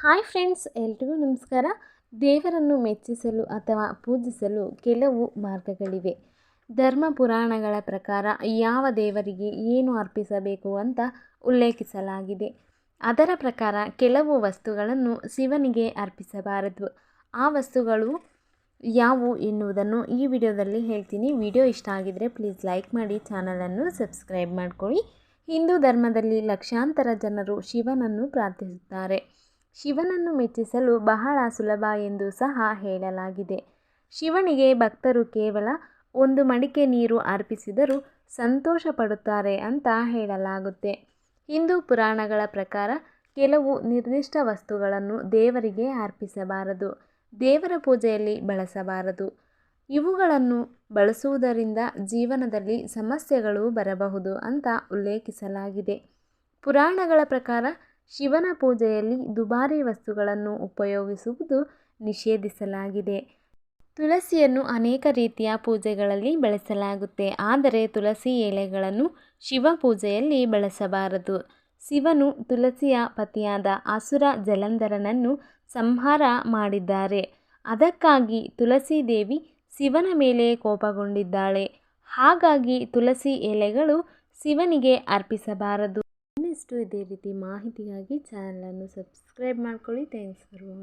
Hi friends, ಎಲ್ರಿಗೂ ನಮಸ್ಕಾರ. ದೇವರನ್ನು ಮೆಚ್ಚಿಸಲು ಅಥವಾ ಪೂಜಿಸಲು ಕೆಲವು ಮಾರ್ಗಗಳಿವೆ. ಧರ್ಮ ಪುರಾಣಗಳ ಪ್ರಕಾರ ಯಾವ ದೇವರಿಗೆ ಏನು ಅರ್ಪಿಸಬೇಕು ಅಂತ ಉಲ್ಲೇಖಿಸಲಾಗಿದೆ. ಅದರ ಪ್ರಕಾರ ಕೆಲವು ವಸ್ತುಗಳನ್ನು ಶಿವನಿಗೆ ಅರ್ಪಿಸಬಾರದು. ಆ ವಸ್ತುಗಳು ಯಾವುವು ಎನ್ನುವುದನ್ನು ಈ ವಿಡಿಯೋದಲ್ಲಿ ಹೇಳ್ತೀನಿ. ವಿಡಿಯೋ ಇಷ್ಟ ಆಗಿದರೆ ಪ್ಲೀಸ್ ಲೈಕ್ ಮಾಡಿ, ಚಾನಲನ್ನು ಸಬ್ಸ್ಕ್ರೈಬ್ ಮಾಡ್ಕೊಳ್ಳಿ. ಹಿಂದೂ ಧರ್ಮದಲ್ಲಿ ಲಕ್ಷಾಂತರ ಜನರು ಶಿವನನ್ನು ಪ್ರಾರ್ಥಿಸುತ್ತಾರೆ. ಶಿವನನ್ನು ಮೆಚ್ಚಿಸಲು ಬಹಳ ಸುಲಭ ಎಂದು ಸಹ ಹೇಳಲಾಗಿದೆ. ಶಿವನಿಗೆ ಭಕ್ತರು ಕೇವಲ ಒಂದು ಮಡಿಕೆ ನೀರು ಅರ್ಪಿಸಿದರೂ ಸಂತೋಷ ಪಡುತ್ತಾರೆ ಅಂತ ಹೇಳಲಾಗುತ್ತೆ. ಹಿಂದೂ ಪುರಾಣಗಳ ಪ್ರಕಾರ ಕೆಲವು ನಿರ್ದಿಷ್ಟ ವಸ್ತುಗಳನ್ನು ದೇವರಿಗೆ ಅರ್ಪಿಸಬಾರದು, ದೇವರ ಪೂಜೆಯಲ್ಲಿ ಬಳಸಬಾರದು. ಇವುಗಳನ್ನು ಬಳಸುವುದರಿಂದ ಜೀವನದಲ್ಲಿ ಸಮಸ್ಯೆಗಳು ಬರಬಹುದು ಅಂತ ಉಲ್ಲೇಖಿಸಲಾಗಿದೆ. ಪುರಾಣಗಳ ಪ್ರಕಾರ ಶಿವನ ಪೂಜೆಯಲ್ಲಿ ದುಬಾರಿ ವಸ್ತುಗಳನ್ನು ಉಪಯೋಗಿಸುವುದು ನಿಷೇಧಿಸಲಾಗಿದೆ. ತುಳಸಿಯನ್ನು ಅನೇಕ ರೀತಿಯ ಪೂಜೆಗಳಲ್ಲಿ ಬಳಸಲಾಗುತ್ತೆ, ಆದರೆ ತುಳಸಿ ಎಲೆಗಳನ್ನು ಶಿವ ಪೂಜೆಯಲ್ಲಿ ಬಳಸಬಾರದು. ಶಿವನು ತುಳಸಿಯ ಪತಿಯಾದ ಅಸುರ ಜಲಂಧರನನ್ನು ಸಂಹಾರ ಮಾಡಿದ್ದಾರೆ. ಅದಕ್ಕಾಗಿ ತುಳಸಿ ದೇವಿ ಶಿವನ ಮೇಲೆ ಕೋಪಗೊಂಡಿದ್ದಾಳೆ. ಹಾಗಾಗಿ ತುಳಸಿ ಎಲೆಗಳು ಶಿವನಿಗೆ ಅರ್ಪಿಸಬಾರದು. ಇನ್ನಷ್ಟು ಇದೇ ರೀತಿ ಮಾಹಿತಿಗಾಗಿ ಚಾನಲನ್ನು ಸಬ್ಸ್ಕ್ರೈಬ್ ಮಾಡ್ಕೊಳ್ಳಿ. Thanks for watching.